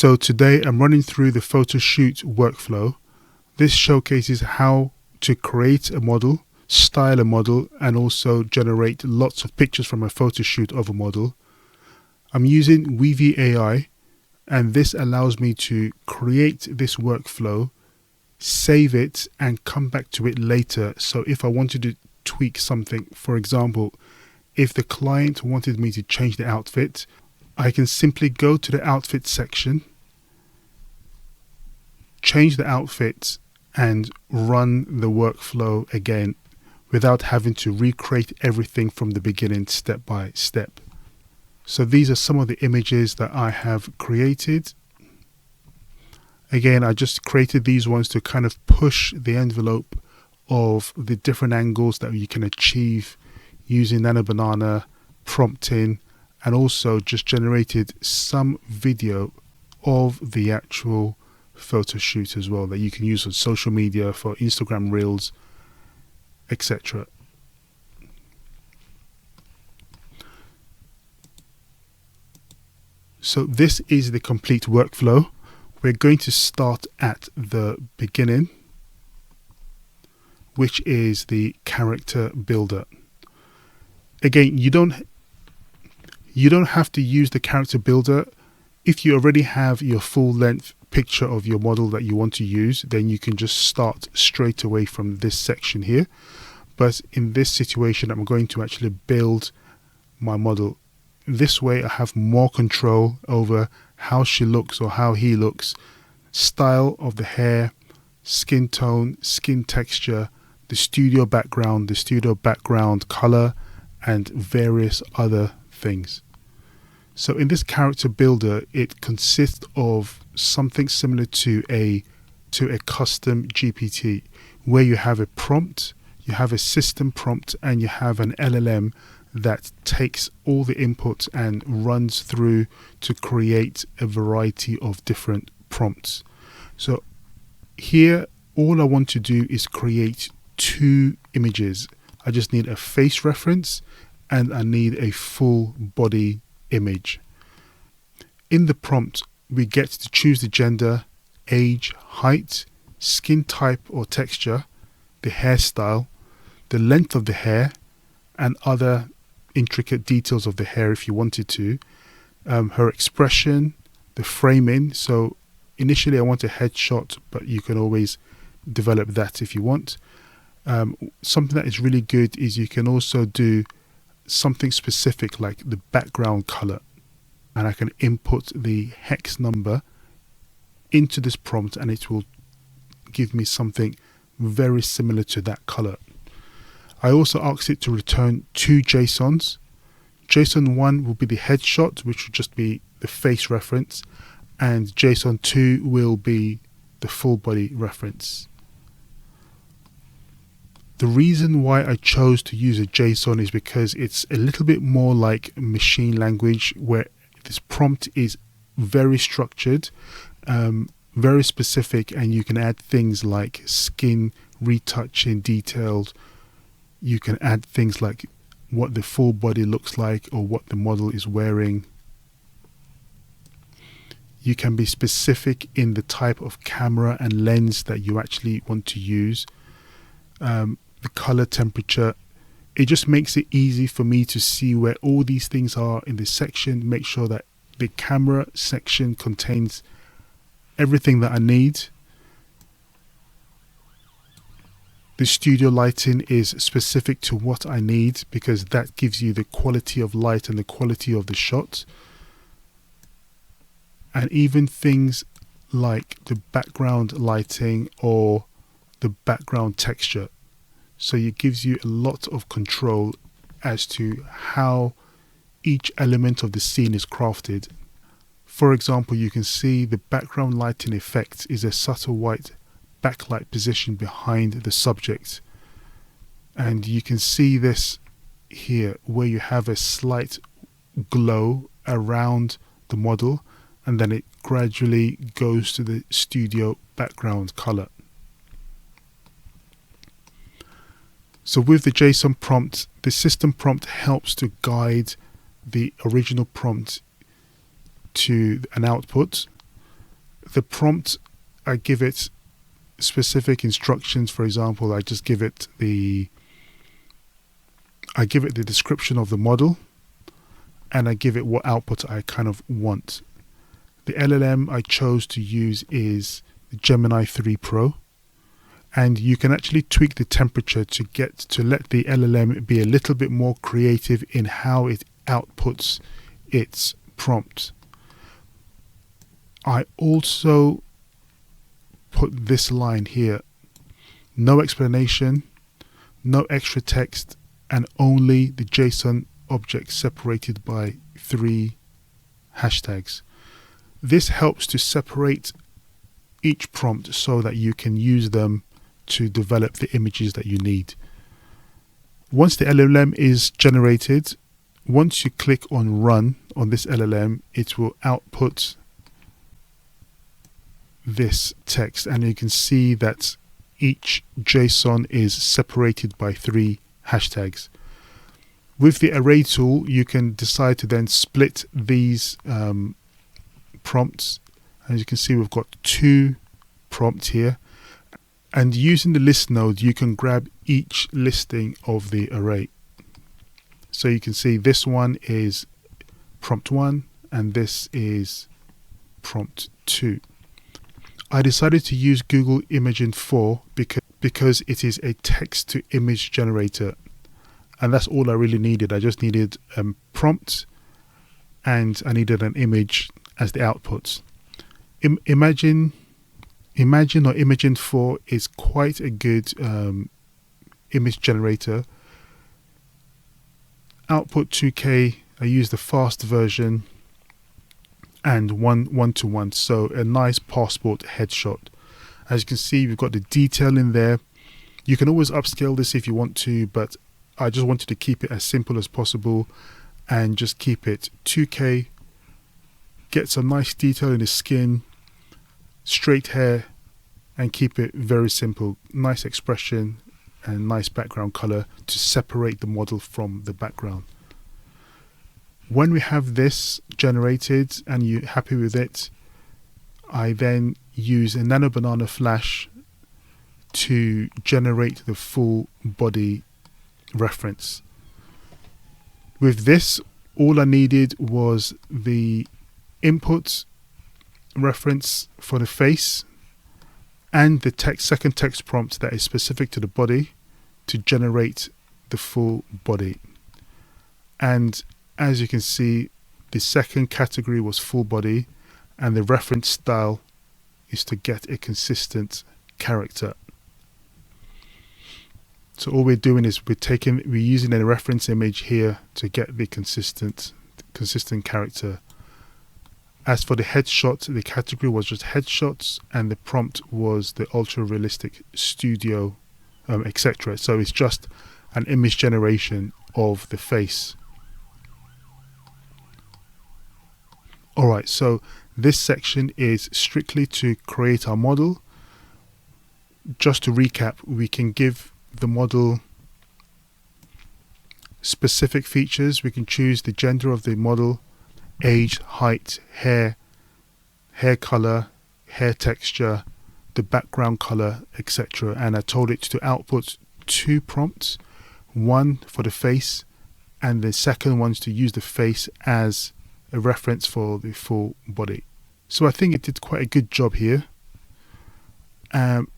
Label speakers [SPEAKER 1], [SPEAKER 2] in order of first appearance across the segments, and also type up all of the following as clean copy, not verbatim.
[SPEAKER 1] So today I'm running through the Photoshoot workflow. This showcases how to create a model, style a model, and also generate lots of pictures from a photoshoot of a model. I'm using Weavy AI, and this allows me to create this workflow, save it, and come back to it later. So if I wanted to tweak something, for example, if the client wanted me to change the outfit, I can simply go to the outfit section, change the outfit, and run the workflow again without having to recreate everything from the beginning step by step. So these are some of the images that I have created. Again, I just created these ones to kind of push the envelope of the different angles that you can achieve using Nano Banana, prompting, and also just generated some video of the actual photo shoot as well that you can use on social media for Instagram Reels, etc. So this is the complete workflow. We're going to start at the beginning, which is the character builder. Again, you don't have to use the character builder. If you already have your full length picture of your model that you want to use, then you can just start straight away from this section here. But in this situation, I'm going to actually build my model. This way I have more control over how she looks or how he looks, style of the hair, skin tone, skin texture, the studio background color, and various other things. So in this character builder, it consists of something similar to a custom GPT, where you have a prompt, you have a system prompt, and you have an LLM that takes all the inputs and runs through to create a variety of different prompts. So here, all I want to do is create 2 images. I just need a face reference and I need a full body image. In the prompt, we get to choose the gender, age, height, skin type or texture, the hairstyle, the length of the hair, and other intricate details of the hair if you wanted to, her expression, the framing. So initially I want a headshot, but you can always develop that if you want. Something that is really good is you can also do something specific like the background color, and I can input the hex number into this prompt and it will give me something very similar to that color. I also asked it to return 2 JSONs. JSON 1 will be the headshot, which will just be the face reference, and JSON 2 will be the full body reference. The reason why I chose to use a JSON is because it's a little bit more like machine language, where this prompt is very structured, very specific, and you can add things like skin retouching detailed. You can add things like what the full body looks like or what the model is wearing. You can be specific in the type of camera and lens that you actually want to use. The color, temperature. It just makes it easy for me to see where all these things are in this section. Make sure that the camera section contains everything that I need. The studio lighting is specific to what I need because that gives you the quality of light and the quality of the shot. And even things like the background lighting or the background texture. So it gives you a lot of control as to how each element of the scene is crafted. For example, you can see the background lighting effect is a subtle white backlight position behind the subject. And you can see this here where you have a slight glow around the model and then it gradually goes to the studio background color. So with the JSON prompt, the system prompt helps to guide the original prompt to an output. The prompt, I give it specific instructions. For example, I give it the description of the model, and I give it what output I kind of want. The LLM I chose to use is the Gemini 3 Pro, and you can actually tweak the temperature to let the LLM be a little bit more creative in how it outputs its prompt. I also put this line here: no explanation, no extra text, and only the JSON object separated by 3 hashtags. This helps to separate each prompt so that you can use them to develop the images that you need. Once the LLM is generated, once you click on run on this LLM, it will output this text, and you can see that each JSON is separated by 3 hashtags. With the array tool, you can decide to then split these prompts. As you can see, we've got 2 prompts here, and using the list node, you can grab each listing of the array. So you can see this one is prompt 1 and this is prompt 2. I decided to use Google Imagen 4 because it is a text to image generator, and that's all I really needed. I just needed a prompt and I needed an image as the outputs. Imagen or Imagen 4 is quite a good image generator. Output 2K, I use the fast version, and 1:1, so a nice passport headshot. As you can see, we've got the detail in there. You can always upscale this if you want to, but I just wanted to keep it as simple as possible and just keep it 2K. Get some nice detail in the skin, straight hair, and keep it very simple. Nice expression and nice background color to separate the model from the background. When we have this generated and you're happy with it, I then use a Nano Banana Flash to generate the full body reference. With this, all I needed was the input reference for the face and the second text prompt that is specific to the body to generate the full body. And as you can see, the second category was full body, and the reference style is to get a consistent character. So all we're doing is we're using a reference image here to get the consistent character. As for the headshot, the category was just headshots, and the prompt was the ultra realistic studio, etc. So it's just an image generation of the face. Alright, so this section is strictly to create our model. Just to recap, we can give the model specific features. We can choose the gender of the model, age, height, hair color, hair texture, the background color, etc. And I told it to output 2 prompts, one for the face and the second one's to use the face as a reference for the full body. So I think it did quite a good job here.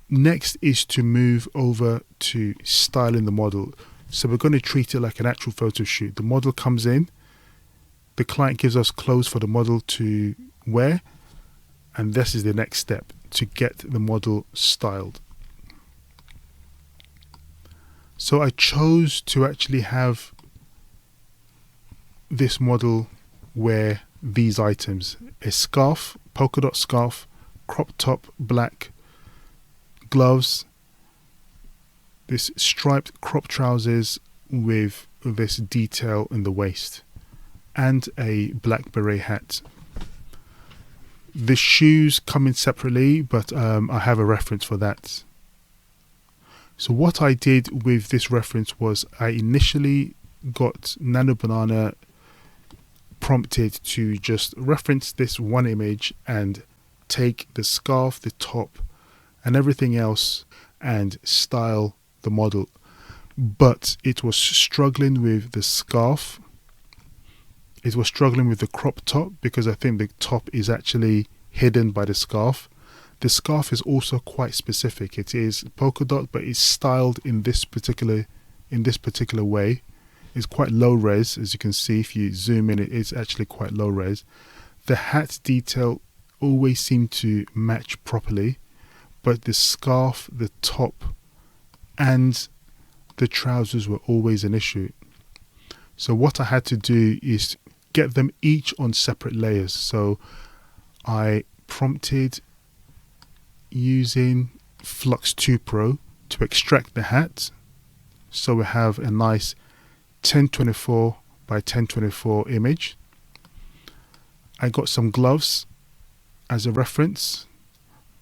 [SPEAKER 1] Next is to move over to styling the model. So we're going to treat it like an actual photo shoot. The model comes in, the client gives us clothes for the model to wear, and this is the next step to get the model styled. So I chose to actually have this model wear these items: a scarf, polka dot scarf, crop top black, gloves, this striped crop trousers with this detail in the waist, and a black beret hat. The shoes come in separately, but I have a reference for that. So what I did with this reference was I initially got Nano Banana prompted to just reference this one image and take the scarf, the top, and everything else and style the model. But it was struggling with the scarf. It was struggling with the crop top because I think the top is actually hidden by the scarf. The scarf is also quite specific. It is polka dot, but it's styled in this particular way. It's quite low res, as you can see. If you zoom in, it is actually quite low res. The hat detail always seemed to match properly, but the scarf, the top, and the trousers were always an issue. So what I had to do is get them each on separate layers. So I prompted using Flux 2 Pro to extract the hat. So we have a nice 1024 by 1024 image. I got some gloves as a reference,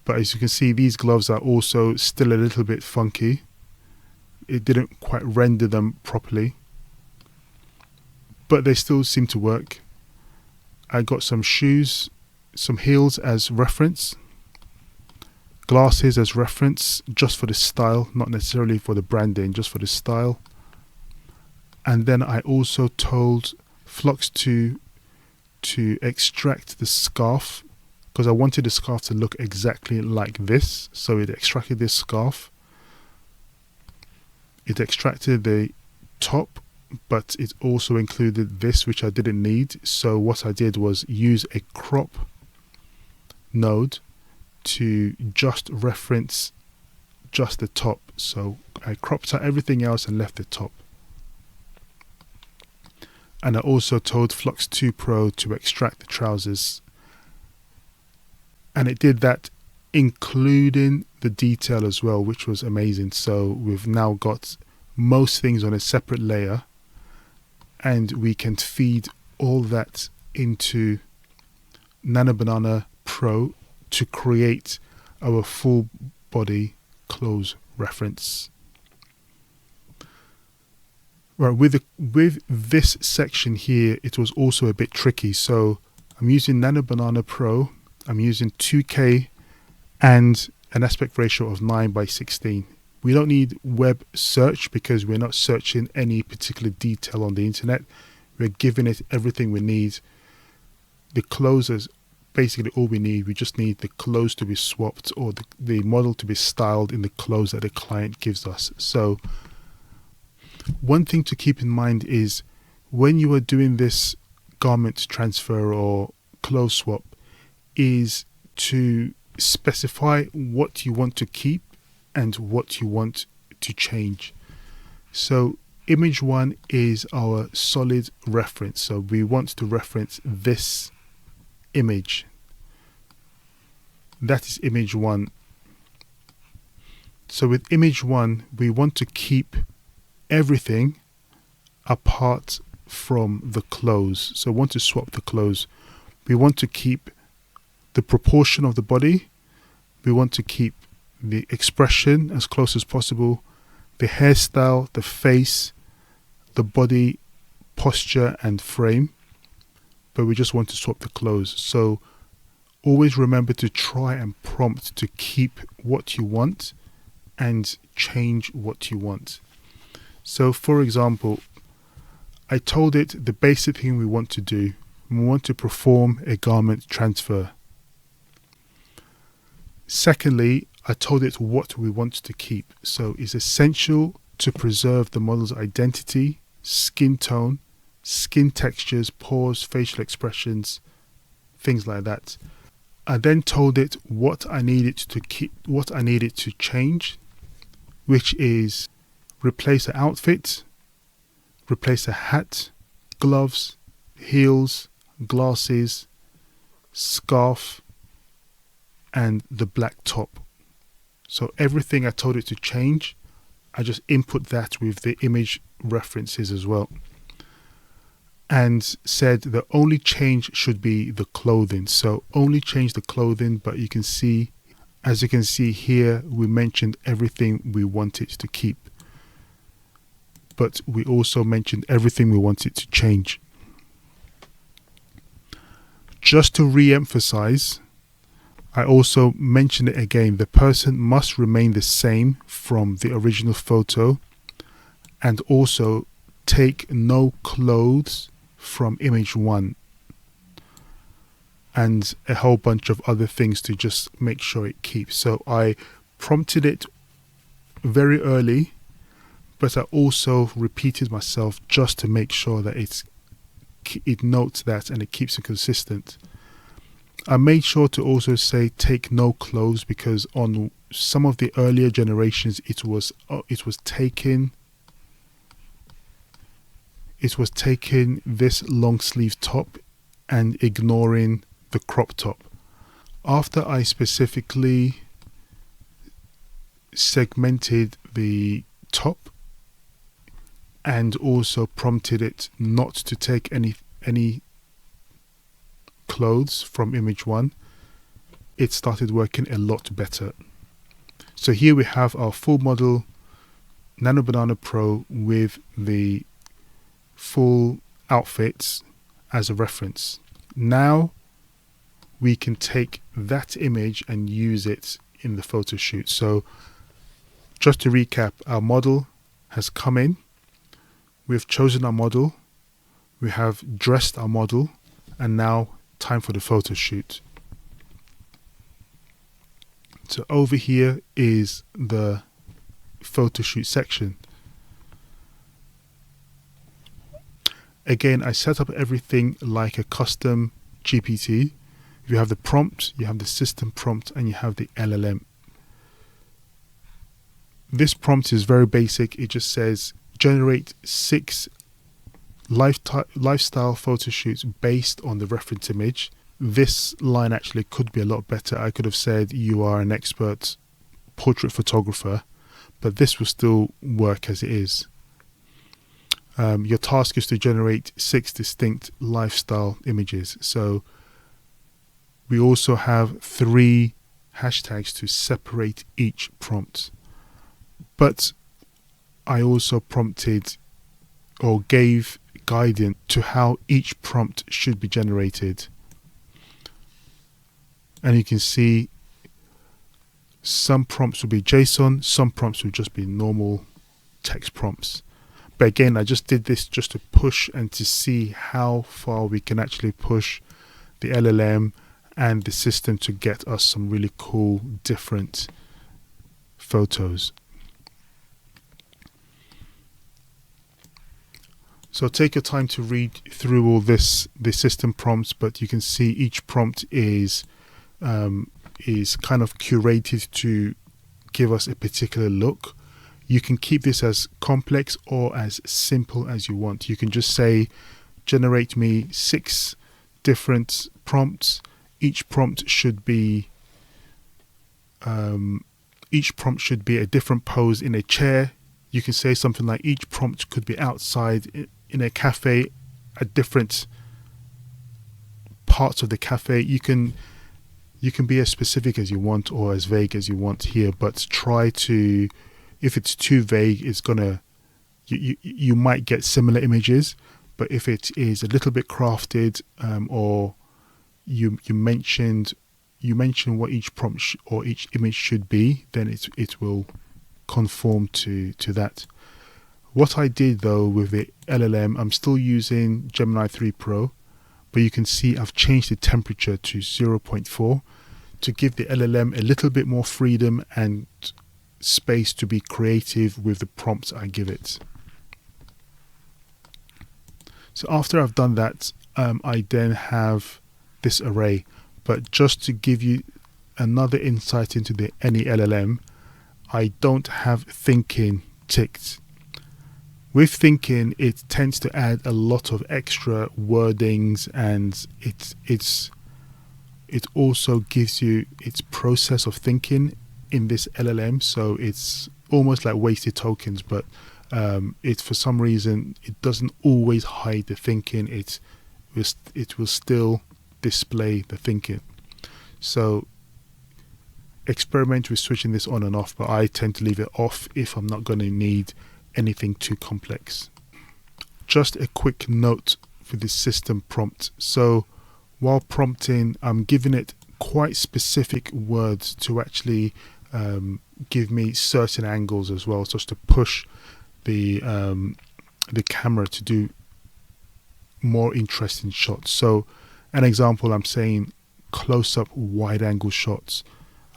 [SPEAKER 1] but as you can see, these gloves are also still a little bit funky. It didn't quite render them properly, but they still seem to work. I got some shoes, some heels as reference, glasses as reference, just for the style, not necessarily for the branding, just for the style. And then I also told Flux to extract the scarf, because I wanted the scarf to look exactly like this. So it extracted this scarf. It extracted the top, but it also included this, which I didn't need. So what I did was use a crop node to just reference just the top. So I cropped out everything else and left the top. And I also told Flux 2 Pro to extract the trousers. And it did that including the detail as well, which was amazing. So we've now got most things on a separate layer, and we can feed all that into Nano Banana Pro to create our full body clothes reference. Right, with this section here, it was also a bit tricky. So I'm using Nano Banana Pro, I'm using 2K and an aspect ratio of 9:16. We don't need web search because we're not searching any particular detail on the internet. We're giving it everything we need. The clothes is basically all we need. We just need the clothes to be swapped, or the model to be styled in the clothes that the client gives us. So one thing to keep in mind is when you are doing this garment transfer or clothes swap is to specify what you want to keep and what you want to change. So image 1 is our solid reference. So we want to reference this image. That is image 1. So with image 1, we want to keep everything apart from the clothes. So we want to swap the clothes. We want to keep the proportion of the body. We want to keep the expression as close as possible, the hairstyle, the face, the body posture and frame, but we just want to swap the clothes. So always remember to try and prompt to keep what you want and change what you want. So for example, I told it the basic thing we want to do. We want to perform a garment transfer. Secondly, I told it what we want to keep. So it's essential to preserve the model's identity, skin tone, skin textures, pores, facial expressions, things like that. I then told it what I needed to keep, what I needed to change, which is replace the outfit, replace the hat, gloves, heels, glasses, scarf, and the black top. So everything I told it to change, I just input that with the image references as well, and said the only change should be the clothing. So only change the clothing, but you can see, as you can see here, we mentioned everything we wanted to keep, but we also mentioned everything we wanted to change. Just to re-emphasize, I also mentioned it again, the person must remain the same from the original photo, and also take no clothes from image 1, and a whole bunch of other things to just make sure it keeps. So I prompted it very early, but I also repeated myself just to make sure that it notes that and it keeps it consistent. I made sure to also say take no clothes, because on some of the earlier generations it was taking this long sleeve top and ignoring the crop top. After I specifically segmented the top and also prompted it not to take any clothes from image 1, it started working a lot better. So here we have our full model Nano Banana Pro with the full outfits as a reference. Now we can take that image and use it in the photo shoot. So just to recap, our model has come in, we've chosen our model, we have dressed our model, and now time for the photo shoot. So over here is the photo shoot section. Again, I set up everything like a custom GPT. You have the prompt, you have the system prompt, and you have the LLM. This prompt is very basic. It just says generate 6 lifestyle photo shoots based on the reference image. This line actually could be a lot better. I could have said you are an expert portrait photographer, but this will still work as it is. Your task is to generate 6 distinct lifestyle images. So we also have 3 hashtags to separate each prompt. But I also prompted or gave guidance to how each prompt should be generated. And you can see some prompts will be JSON, some prompts will just be normal text prompts. But again, I just did this just to push and to see how far we can actually push the LLM and the system to get us some really cool different photos. So take your time to read through all the system prompts, but you can see each prompt is kind of curated to give us a particular look. You can keep this as complex or as simple as you want. You can just say, generate me 6 different prompts. Each prompt should be a different pose in a chair. You can say something like each prompt could be outside in a cafe at different parts of the cafe. You can be as specific as you want or as vague as you want here, but try to, if it's too vague, it's gonna you might get similar images. But if it is a little bit crafted, or you mentioned what each prompt or each image should be, then it will conform to that. What I did though with the LLM, I'm still using Gemini 3 Pro, but you can see I've changed the temperature to 0.4 to give the LLM a little bit more freedom and space to be creative with the prompts I give it. So after I've done that, I then have this array. But just to give you another insight into any LLM, I don't have thinking ticked. With thinking, it tends to add a lot of extra wordings, and it also gives you its process of thinking in this LLM. So it's almost like wasted tokens, but it for some reason it doesn't always hide the thinking. It will still display the thinking. So experiment with switching this on and off, but I tend to leave it off if I'm not going to need anything too complex. Just a quick note for this system prompt. So while prompting, I'm giving it quite specific words to actually give me certain angles as well, just to push the camera to do more interesting shots. So an example, I'm saying close-up wide angle shots.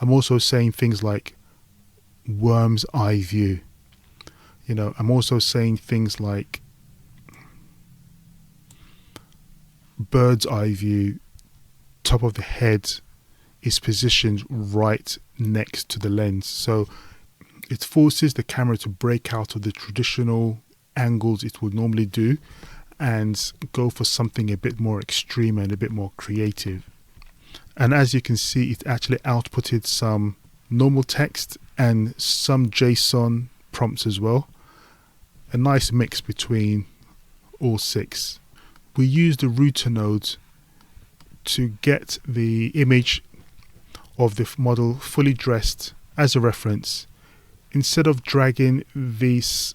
[SPEAKER 1] I'm also saying things like worm's eye view. You know, I'm also saying things like bird's eye view. Top of the head is positioned right next to the lens, so it forces the camera to break out of the traditional angles it would normally do and go for something a bit more extreme and a bit more creative. And as you can see, it actually outputted some normal text and some JSON prompts as well. A nice mix between all 6. We use the router node to get the image of the model fully dressed as a reference. Instead of dragging this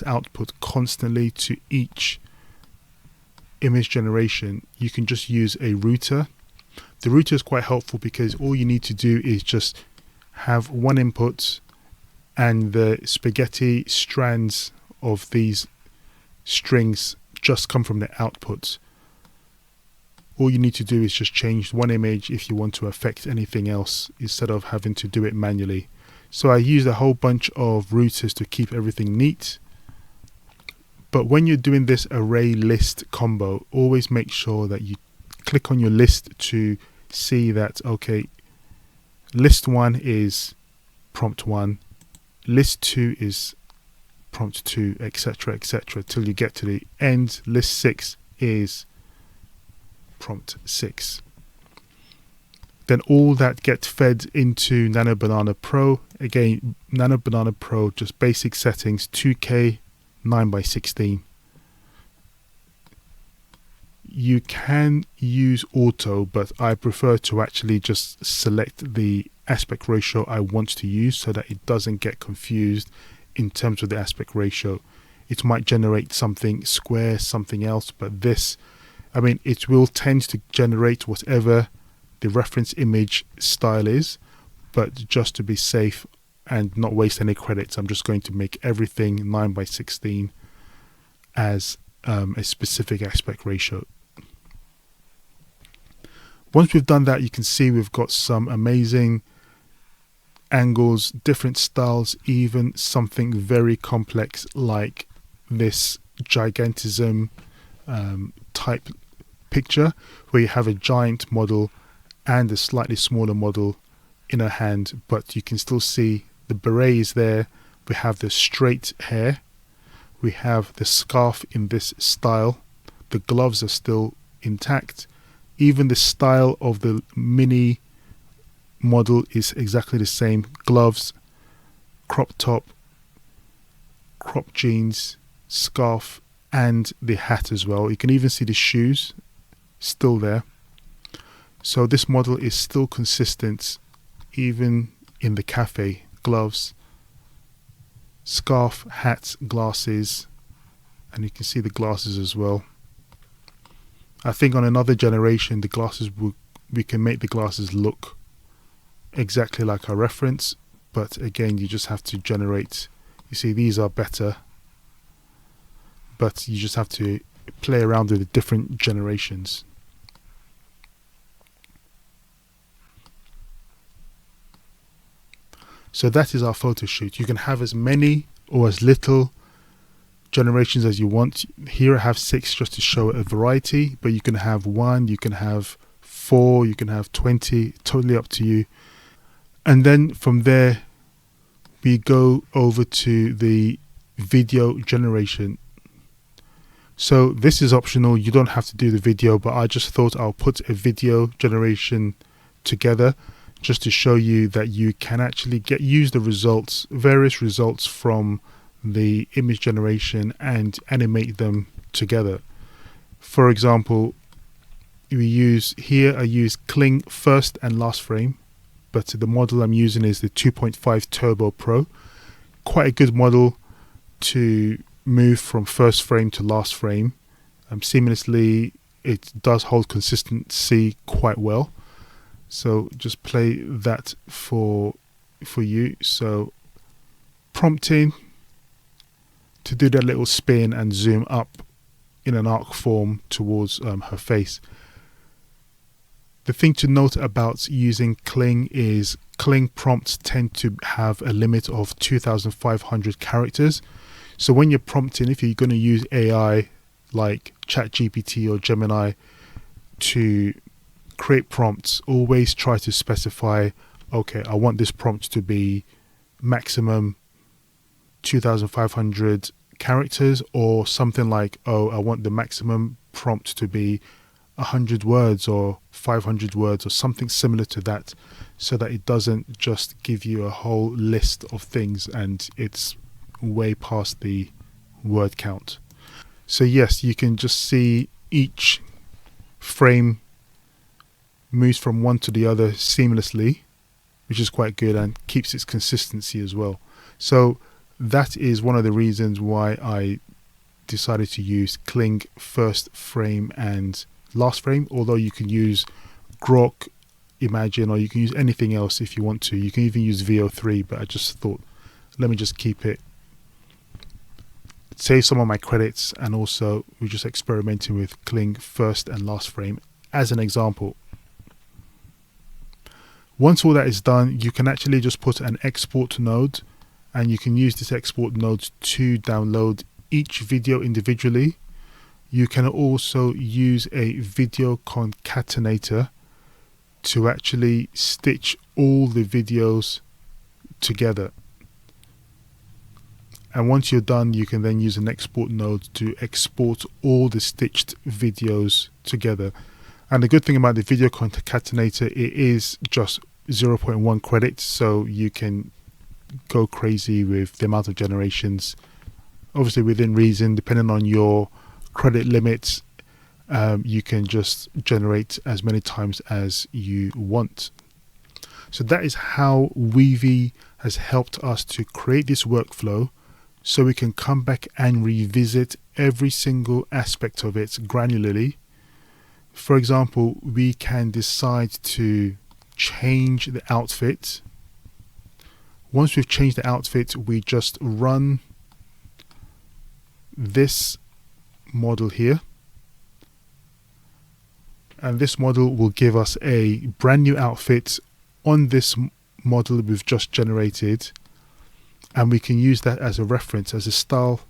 [SPEAKER 1] output constantly to each image generation, you can just use a router. The router is quite helpful because all you need to do is just have one input, and the spaghetti strands of these strings just come from the output. All you need to do is just change one image if you want to affect anything else instead of having to do it manually. So I used a whole bunch of routers to keep everything neat. But when you're doing this array list combo, always make sure that you click on your list to see that, okay, list 1 is prompt 1, list 2 is prompt 2, etc., etc., till you get to the end. List 6 is prompt 6. Then all that gets fed into Nano Banana Pro. Again, Nano Banana Pro, just basic settings, 2K 9:16. You can use auto, but I prefer to actually just select the aspect ratio I want to use so that it doesn't get confused in terms of the aspect ratio. It might generate something square, something else, but this, I mean, it will tend to generate whatever the reference image style is, but just to be safe and not waste any credits, I'm just going to make everything 9:16 as a specific aspect ratio. Once we've done that, you can see we've got some amazing angles, different styles, even something very complex like this gigantism type picture where you have a giant model and a slightly smaller model in her hand, but you can still see the beret is there. We have the straight hair, we have the scarf in this style, the gloves are still intact, even the style of the mini model is exactly the same. Gloves, crop top, crop jeans, scarf, and the hat as well. You can even see the shoes still there. So this model is still consistent even in the cafe. Gloves, scarf, hat, glasses, and you can see the glasses as well. I think on another generation the glasses we can make the glasses look exactly like our reference, but again you just have to generate. You see these are better, but you just have to play around with the different generations. So that is our photo shoot. You can have as many or as little generations as you want. Here I have 6 just to show a variety, but you can have 1, you can have 4, you can have 20, totally up to you. And then from there we go over to the video generation. So this is optional, you don't have to do the video, but I just thought I'll put a video generation together just to show you that you can actually use the results, various results from the image generation and animate them together. For example, I use Kling first and last frame, but the model I'm using is the 2.5 Turbo Pro. Quite a good model to move from first frame to last frame. Seamlessly, it does hold consistency quite well. So just play that for you. So prompting to do that little spin and zoom up in an arc form towards her face. The thing to note about using Kling is Kling prompts tend to have a limit of 2,500 characters. So when you're prompting, if you're going to use AI like ChatGPT or Gemini to create prompts, always try to specify, okay, I want this prompt to be maximum 2,500 characters, or something like, oh, I want the maximum prompt to be 100 words or 500 words or something similar to that, so that it doesn't just give you a whole list of things and it's way past the word count. So yes, you can just see each frame moves from one to the other seamlessly, which is quite good and keeps its consistency as well. So that is one of the reasons why I decided to use Kling first frame and last frame, although you can use Grok, Imagine, or you can use anything else if you want to. You can even use VO3, but I just thought, let me just keep it, save some of my credits, and also we're just experimenting with Kling first and last frame as an example. Once all that is done, you can actually just put an export node, and you can use this export node to download each video individually. You can also use a video concatenator to actually stitch all the videos together. And once you're done, you can then use an export node to export all the stitched videos together. And the good thing about the video concatenator, it is just 0.1 credits, so you can go crazy with the amount of generations, obviously within reason. Depending on your credit limits, you can just generate as many times as you want. So that is how Weavy has helped us to create this workflow, so we can come back and revisit every single aspect of it granularly. For example, we can decide to change the outfit. Once we've changed the outfit, we just run this model here, and this model will give us a brand new outfit on this model we've just generated, and we can use that as a reference, as a style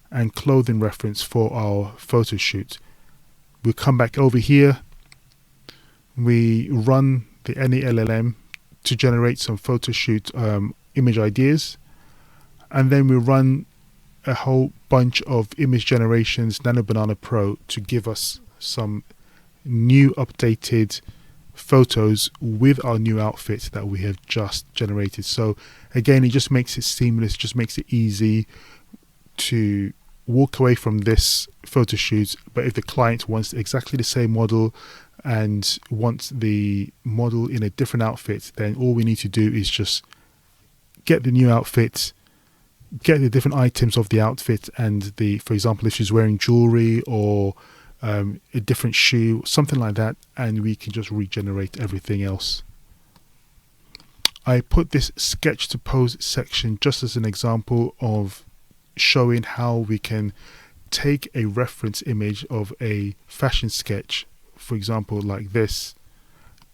[SPEAKER 1] and clothing reference for our photo shoot. We'll come back over here, we run the any LLM to generate some photo shoot image ideas, and then we run a whole bunch of image generations, Nano Banana Pro, to give us some new updated photos with our new outfit that we have just generated. So again, it just makes it seamless, just makes it easy to walk away from this photo shoot. But if the client wants exactly the same model and wants the model in a different outfit, then all we need to do is just get the new outfit, get the different items of the outfit, and the, for example, if she's wearing jewelry or a different shoe, something like that, and we can just regenerate everything else. I put this sketch to pose section just as an example of showing how we can take a reference image of a fashion sketch, for example like this,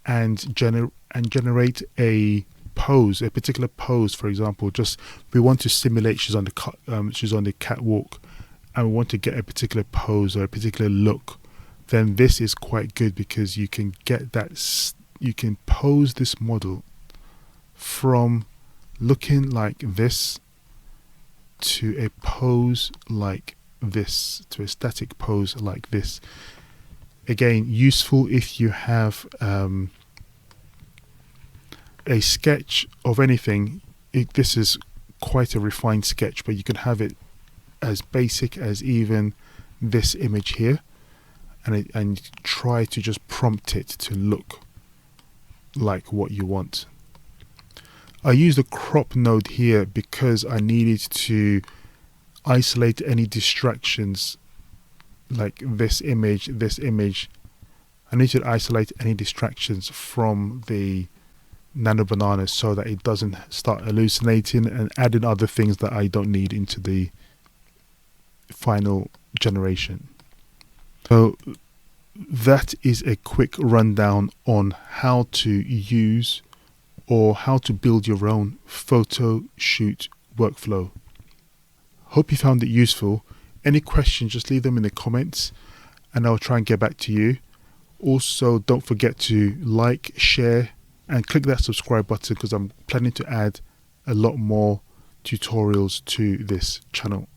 [SPEAKER 1] and generate a pose, a particular pose. For example, just we want to simulate she's on the catwalk, and we want to get a particular pose or a particular look. Then this is quite good, because you can get that, you can pose this model from looking like this to a pose like this, to a static pose like this. Again, useful if you have a sketch of anything. This is quite a refined sketch, but you can have it as basic as even this image here, and try to just prompt it to look like what you want. I used the crop node here because I needed to isolate any distractions, like this image, I need to isolate any distractions from the Nano Banana so that it doesn't start hallucinating and adding other things that I don't need into the final generation. So that is a quick rundown on how to use or how to build your own Photoshoot workflow. Hope you found it useful. Any questions, just leave them in the comments and I'll try and get back to you. Also, don't forget to like, share and click that subscribe button because I'm planning to add a lot more tutorials to this channel.